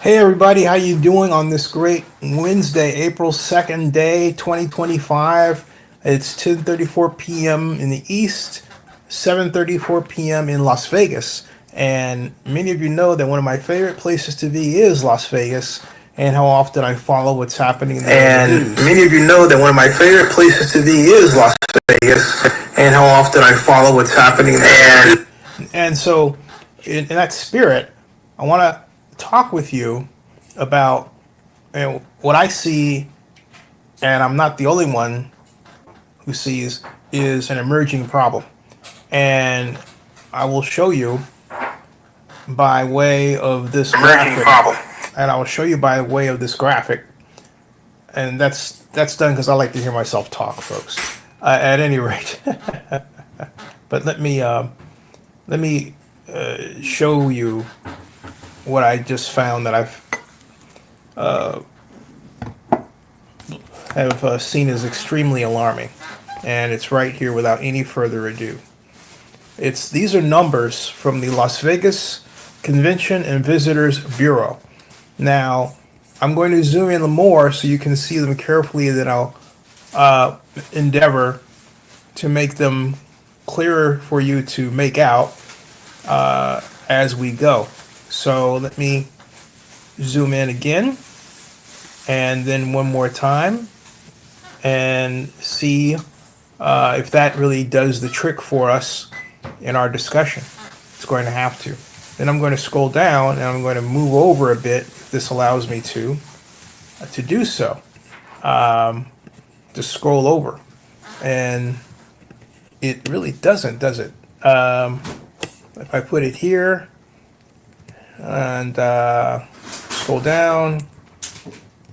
Hey everybody, how you doing on this great Wednesday, April 2nd day, 2025? It's 10:34 p.m. in the East, 7:34 p.m. in Las Vegas. And many of you know that one of my favorite places to be is Las Vegas and how often I follow what's happening there in the And news. many of you know that one of my favorite places to be is Las Vegas, and how often I follow what's happening there. And so, in that spirit, I want to talk with you about what I see, and I'm not the only one who sees, is an emerging problem. And I will show you by way of this Emerging graphic. problem. And I will show you by way of this graphic. And that's done because I like to hear myself talk, folks. At any rate, but let me show you what I just found that have seen as extremely alarming, and it's right here without any further ado. These are numbers from the Las Vegas Convention and Visitors Bureau. Now, I'm going to zoom in more so you can see them carefully. Then I'll endeavor to make them clearer for you to make out as we go. So let me zoom in again, and then one more time, and see if that really does the trick for us in our discussion. It's going to have to. Then I'm going to scroll down and I'm going to move over a bit if this allows me to do so. Just scroll over, and it really doesn't, does it? If I put it here and scroll down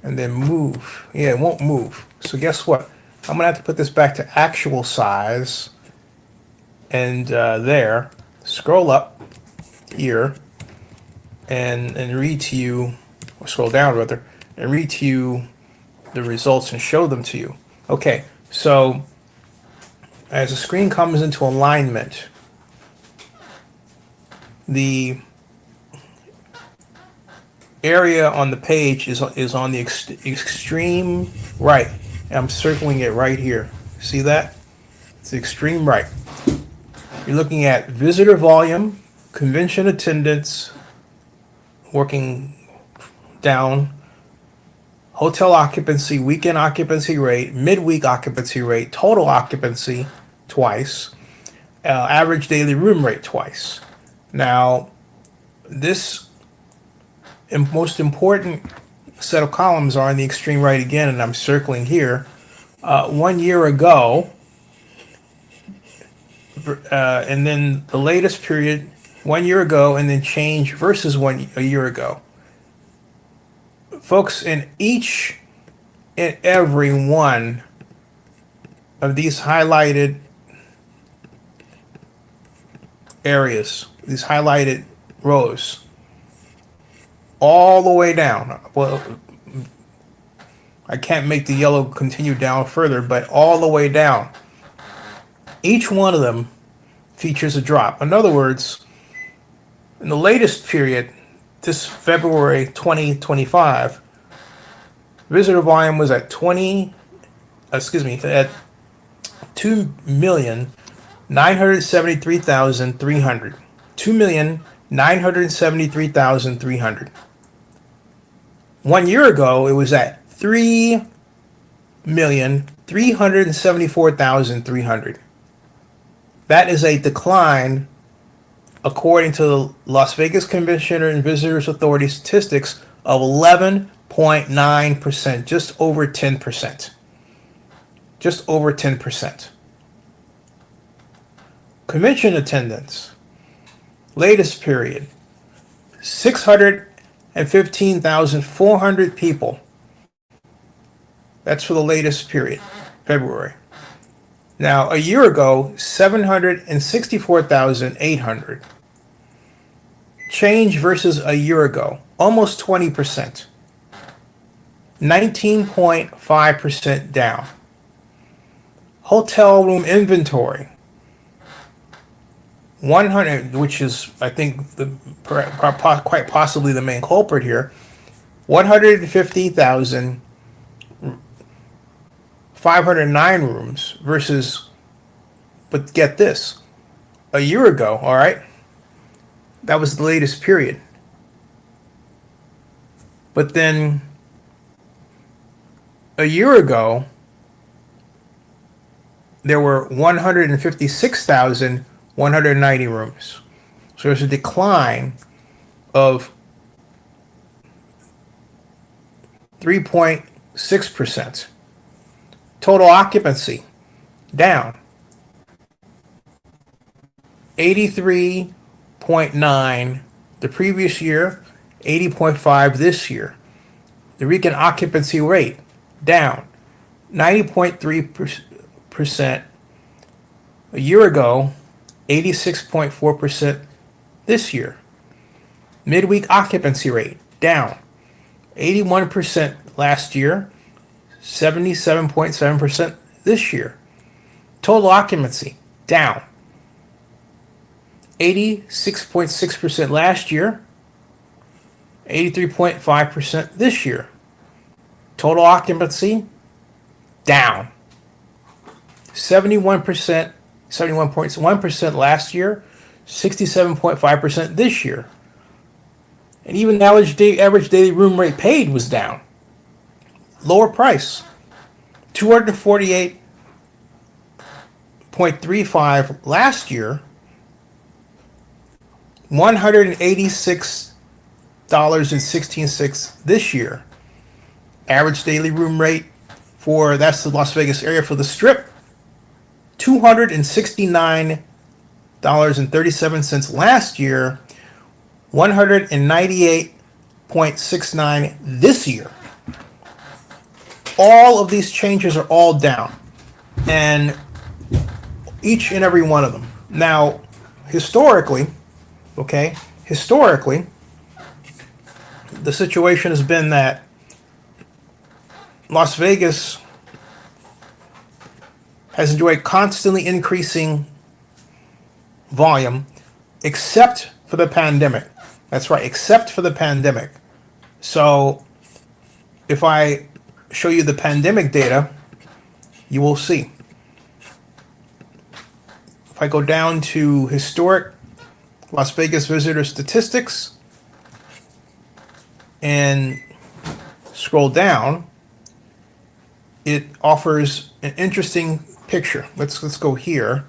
and then move, yeah, it won't move. So guess what? I'm gonna have to put this back to actual size, and there, scroll up here and read to you, or scroll down rather, and read to you the results and show them to you. Okay, so as the screen comes into alignment, the area on the page is on the extreme right. I'm circling it right here. See that? It's the extreme right. You're looking at visitor volume, convention attendance, working down, hotel occupancy, weekend occupancy rate, midweek occupancy rate, total occupancy twice, average daily room rate twice. Now, this most important set of columns are in the extreme right again, and I'm circling here. 1 year ago, and then the latest period, 1 year ago, and then change versus a year ago. Folks, in each and every one of these highlighted areas, these highlighted rows, all the way down. Well, I can't make the yellow continue down further, but all the way down. Each one of them features a drop. In other words, in the latest period, this February 2025, visitor volume was at at 2,973,300. 2,973,300. 1 year ago, it was at 3,374,300. That is a decline, according to the Las Vegas Convention and Visitors Authority statistics, of 11.9%, just over 10%. Just over 10%. Convention attendance, latest period, 615,400 people. That's for the latest period, February. Now, a year ago, 764,800. Change versus a year ago, almost 20%. 19.5% down. Hotel room inventory, 100, which is, I think, quite possibly the main culprit here. 150,509 rooms versus, but get this, a year ago, all right? That was the latest period. But then a year ago, there were 156,190 rooms. So there's a decline of 3.6%. Total occupancy down 83.9 the previous year, 80.5 this year. The weekend occupancy rate down 90.3% a year ago, 86.4% this year. Midweek occupancy rate down 81% last year, 77.7% this year. Total occupancy down 86.6% last year, 83.5% this year. Total occupancy down 71.1% last year, 67.5% this year. And even the average daily room rate paid was down. Lower price, $248.35 last year, $186.16 this year. Average daily room rate for, that's the Las Vegas area, for the Strip, $269.37 last year, $198.69 this year. All of these changes are all down, and each and every one of them. Now, historically, the situation has been that Las Vegas has enjoyed constantly increasing volume, except for the pandemic. That's right, except for the pandemic. So if I show you the pandemic data, you will see. If I go down to historic Las Vegas visitor statistics and scroll down, it offers an interesting picture. Let's go here.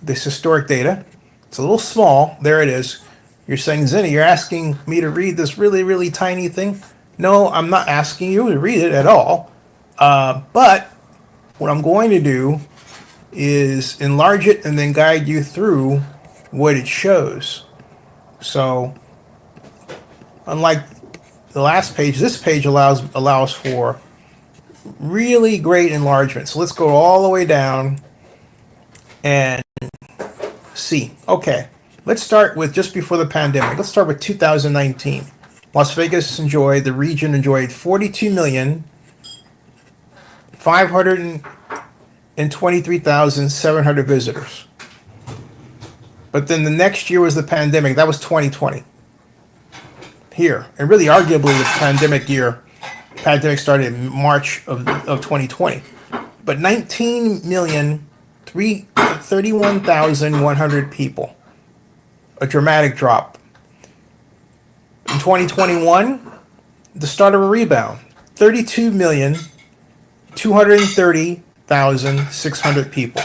This historic data. It's a little small. There it is. You're saying, Zennie, you're asking me to read this really, really tiny thing? No, I'm not asking you to read it at all. But what I'm going to do is enlarge it and then guide you through what it shows. So, unlike the last page, this page allows for really great enlargement. So let's go all the way down and see. Okay, let's start with just before the pandemic. Let's start with 2019. Las Vegas the region enjoyed 42,523,700 visitors. But then the next year was the pandemic. That was 2020. Here, and really arguably the pandemic started in March of 2020. But 19,331,100 people. A dramatic drop. In 2021, the start of a rebound. 32,230,600 people.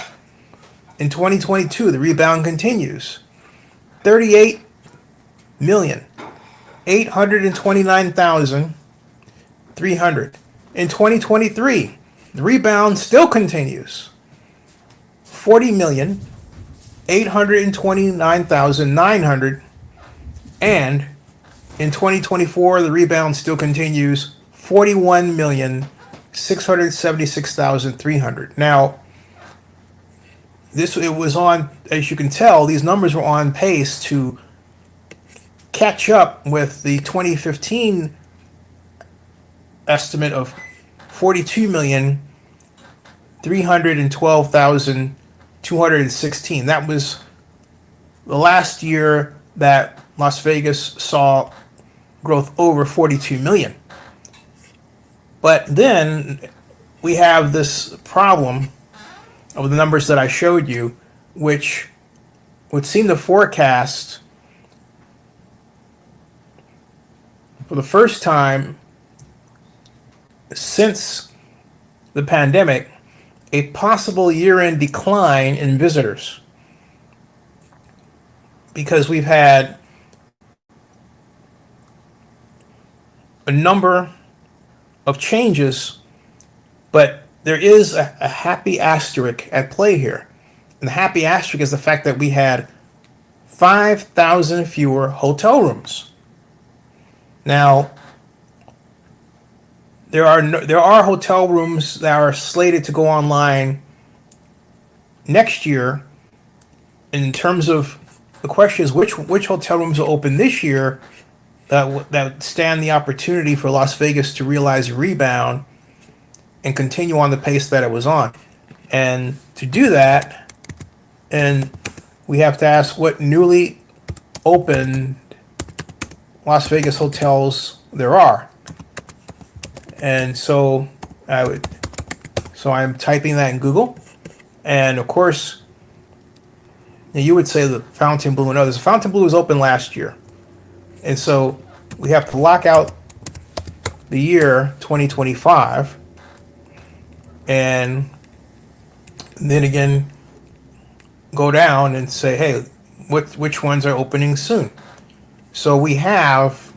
In 2022, the rebound continues. 38,829,300. In 2023, the rebound still continues. 40,829,900. And in 2024, the rebound still continues. 41,676,300. Now, it was on, as you can tell, these numbers were on pace to catch up with the 2015 estimate of 42,312,216. That was the last year that Las Vegas saw growth over 42 million. But then we have this problem of the numbers that I showed you, which would seem to forecast for the first time since the pandemic a possible year-end decline in visitors, because we've had a number of changes, but there is a happy asterisk at play here. And the happy asterisk is the fact that we had 5,000 fewer hotel rooms. Now, there are hotel rooms that are slated to go online next year. And in terms of the question is which hotel rooms will open this year that stand the opportunity for Las Vegas to realize a rebound and continue on the pace that it was on. And to do that, and we have to ask what newly opened Las Vegas hotels there are. And so I'm typing that in Google, and of course, you would say the Fontainebleau and others. Fontainebleau was open last year, and so we have to lock out the year 2025, and then again go down and say, hey, which ones are opening soon? So we have,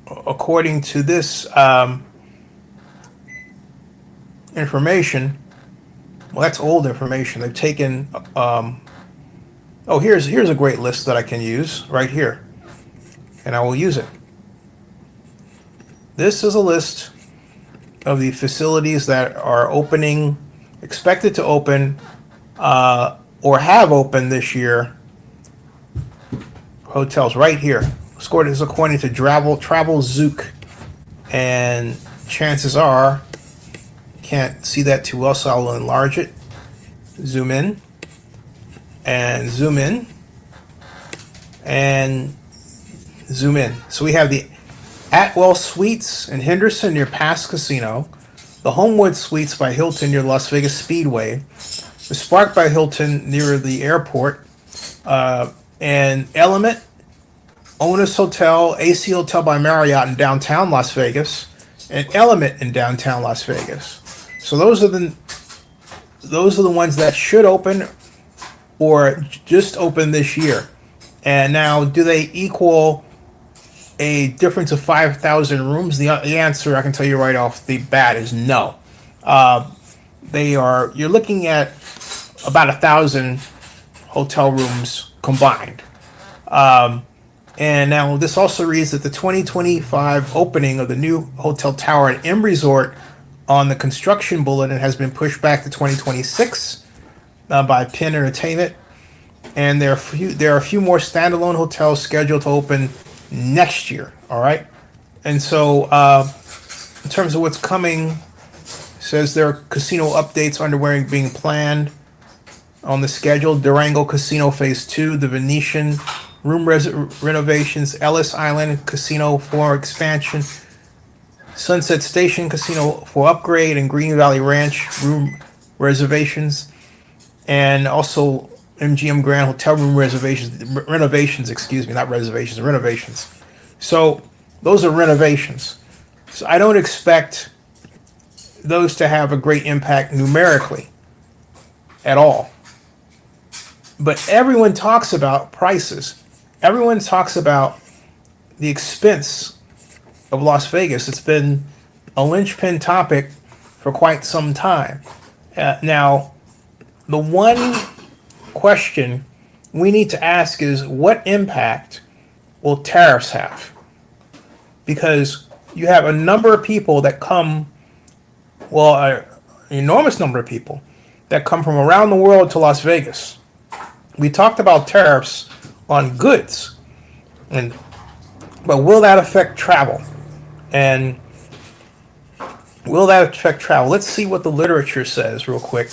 according to this information, well, that's old information. They've taken, here's a great list that I can use right here, and I will use it. This is a list of the facilities that are opening, expected to open, or have opened this year. Hotels right here. Scored is according to Travel Zook, and chances are, can't see that too well, so I'll enlarge it, zoom in, and zoom in, and zoom in. So we have the Atwell Suites in Henderson near Pass Casino, the Homewood Suites by Hilton near Las Vegas Speedway, the Spark by Hilton near the airport, and Element, Onus Hotel, AC Hotel by Marriott in downtown Las Vegas, and Element in downtown Las Vegas. So those are the ones that should open or just open this year. And now, do they equal a difference of 5,000 rooms? The answer, I can tell you right off the bat, is no. You're looking at about 1,000 hotel rooms combined. And now this also reads that the 2025 opening of the new hotel tower at M Resort on the construction bulletin has been pushed back to 2026 by Penn Entertainment. And there are a few more standalone hotels scheduled to open next year. All right. And so in terms of what's coming, it says there are casino updates being planned on the schedule. Durango Casino Phase 2, the Venetian room renovations, Ellis Island Casino for expansion, Sunset Station Casino for upgrade, and Green Valley Ranch room reservations, and also MGM Grand Hotel room renovations, not reservations, renovations. So those are renovations. So I don't expect those to have a great impact numerically at all. But everyone talks about prices. Everyone talks about the expense of Las Vegas. It's been a linchpin topic for quite some time. Now, the one question we need to ask is, what impact will tariffs have? Because you have a number of people that come, an enormous number of people that come from around the world to Las Vegas. We talked about tariffs on goods, but will that affect travel? And will that affect travel? Let's see what the literature says real quick.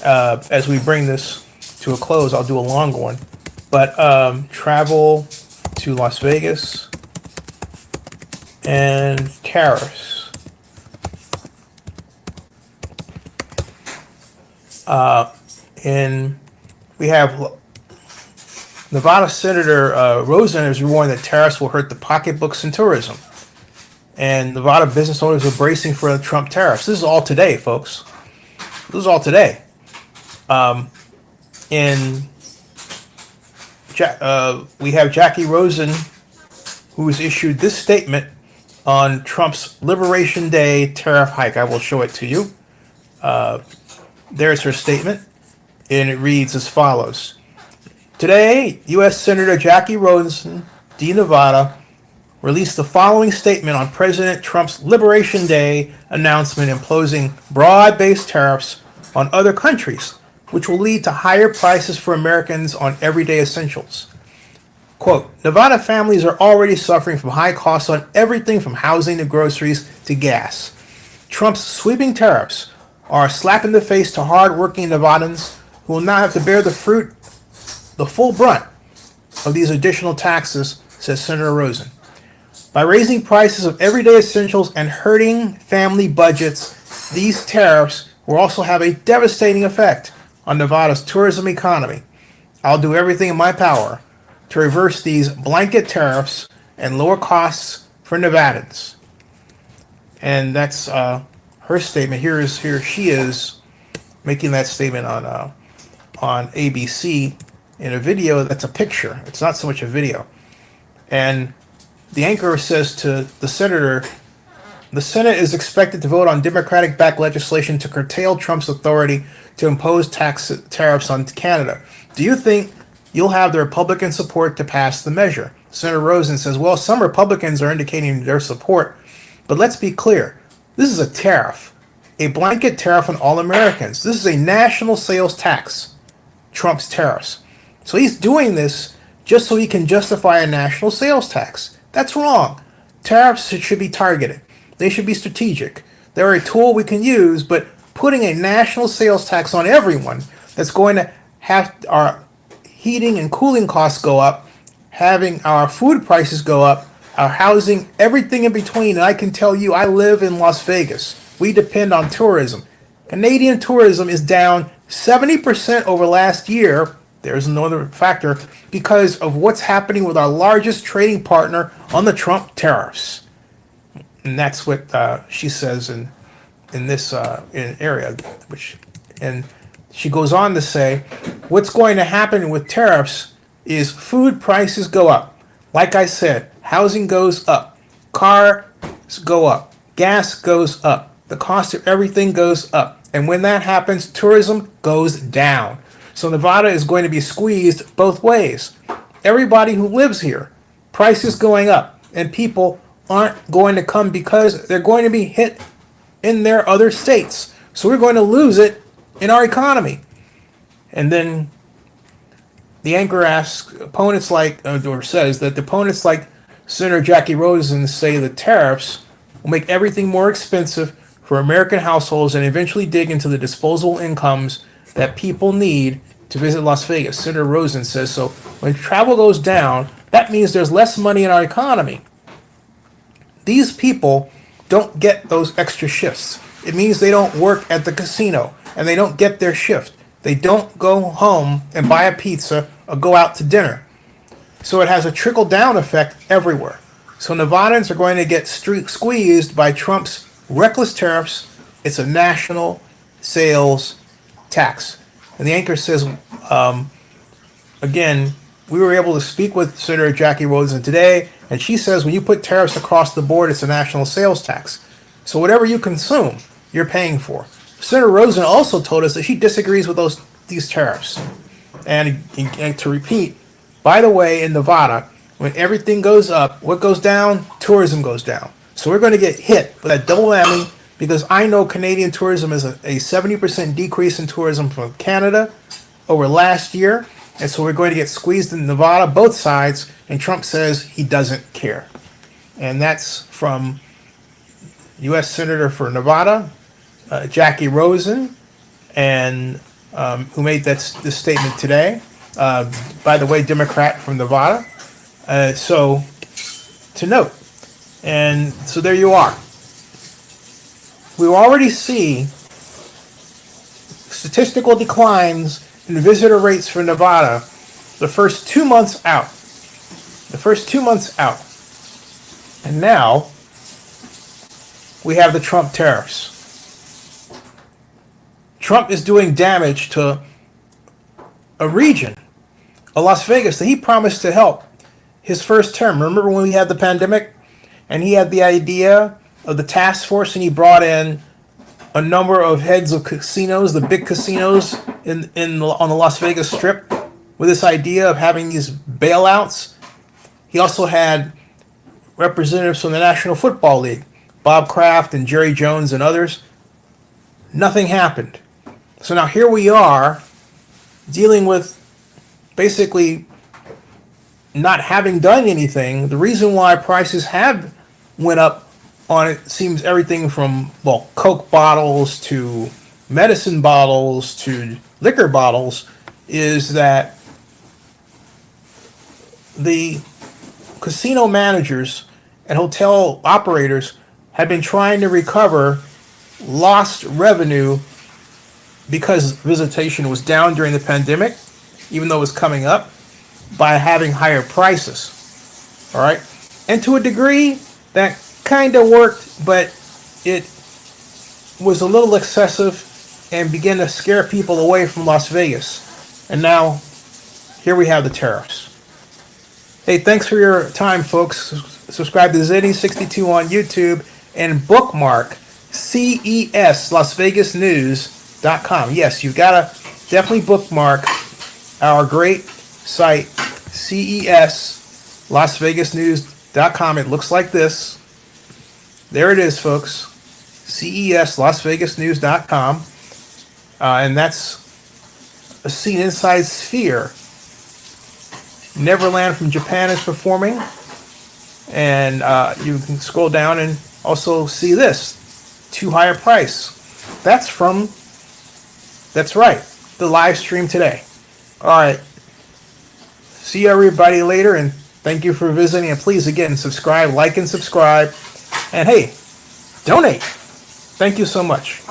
As we bring this to a close, I'll do a long one. But travel to Las Vegas. and tariffs. And we have Nevada Senator Rosen has warned that tariffs will hurt the pocketbooks in tourism. And Nevada business owners are bracing for the Trump tariffs. This is all today, folks. This is all today. And we have Jackie Rosen, who has issued this statement on Trump's Liberation Day tariff hike. I will show it to you. There's her statement, and it reads as follows. Today, U.S. Senator Jackie Rosen, D. Nevada, released the following statement on President Trump's Liberation Day announcement imposing broad-based tariffs on other countries, which will lead to higher prices for Americans on everyday essentials. Quote, Nevada families are already suffering from high costs on everything from housing to groceries to gas. Trump's sweeping tariffs are a slap in the face to hard-working Nevadans who will now have to bear the full brunt of these additional taxes, says Senator Rosen. By raising prices of everyday essentials and hurting family budgets, these tariffs will also have a devastating effect on Nevada's tourism economy. I'll do everything in my power to reverse these blanket tariffs and lower costs for Nevadans. And that's her statement. Here she is making that statement on ABC in a video that's a picture. It's not so much a video. And the anchor says to the senator, the Senate is expected to vote on Democratic-backed legislation to curtail Trump's authority to impose tariffs on Canada. Do you think you'll have the Republican support to pass the measure? Senator Rosen says, well, some Republicans are indicating their support, but let's be clear. This is a tariff, a blanket tariff on all Americans. This is a national sales tax, Trump's tariffs. So he's doing this just so he can justify a national sales tax. That's wrong. Tariffs should be targeted. They should be strategic. They're a tool we can use, but putting a national sales tax on everyone that's going to have our heating and cooling costs go up, having our food prices go up, our housing, everything in between. And I can tell you, I live in Las Vegas. We depend on tourism. Canadian tourism is down 70% over last year. There's another factor because of what's happening with our largest trading partner on the Trump tariffs. And that's what she says in this area. And she goes on to say, what's going to happen with tariffs is food prices go up. Like I said, housing goes up, cars go up, gas goes up, the cost of everything goes up. And when that happens, tourism goes down. So Nevada is going to be squeezed both ways. Everybody who lives here, prices going up, and people aren't going to come because they're going to be hit in their other states. So we're going to lose it in our economy. And then the anchor asks opponents or says that the opponents like Senator Jackie Rosen say the tariffs will make everything more expensive for American households and eventually dig into the disposable incomes that people need to visit Las Vegas. Senator Rosen says, so when travel goes down, that means there's less money in our economy. These people don't get those extra shifts. It means they don't work at the casino and they don't get their shift. They don't go home and buy a pizza or go out to dinner. So it has a trickle-down effect everywhere. So Nevadans are going to get squeezed by Trump's reckless tariffs. It's a national sales tax. And the anchor says, again, we were able to speak with Senator Jackie Rosen today, and she says when you put tariffs across the board, it's a national sales tax. So whatever you consume, you're paying for. Senator Rosen also told us that she disagrees with these tariffs. And to repeat, by the way, in Nevada, when everything goes up, what goes down? Tourism goes down. So we're going to get hit with that double whammy because I know Canadian tourism is a 70% decrease in tourism from Canada over last year. And so we're going to get squeezed in Nevada, both sides. And Trump says he doesn't care. And that's from U.S. Senator for Nevada, Jackie Rosen, and who made this statement today. By the way, Democrat from Nevada. So to note, And so there you are. We already see statistical declines in visitor rates for Nevada the first 2 months out. The first 2 months out. And now we have the Trump tariffs. Trump is doing damage to a region, a Las Vegas, that he promised to help his first term. Remember when we had the pandemic and he had the idea of the task force and he brought in a number of heads of casinos, the big casinos on the Las Vegas Strip, with this idea of having these bailouts. He also had representatives from the National Football League, Bob Kraft and Jerry Jones and others. Nothing happened. So now here we are dealing with basically not having done anything. The reason why prices have went up on it seems everything from, well, Coke bottles to medicine bottles to liquor bottles, is that the casino managers and hotel operators have been trying to recover lost revenue because visitation was down during the pandemic, even though it was coming up, by having higher prices. All right? And to a degree, that kind of worked, but it was a little excessive and began to scare people away from Las Vegas. And now, here we have the tariffs. Hey, thanks for your time, folks. Subscribe to Zennie62 on YouTube and bookmark CES Las Vegas News.com. Yes, you've got to definitely bookmark our great site, CES Las Vegas News.com. It looks like this. There it is, folks. CES Las Vegas News.com. And that's a scene inside Sphere. Neverland from Japan is performing. And you can scroll down and also see this. Too high a price. That's right, the live stream today. All right. See everybody later, and thank you for visiting. And please, again, subscribe, like, and subscribe. And hey, donate. Thank you so much.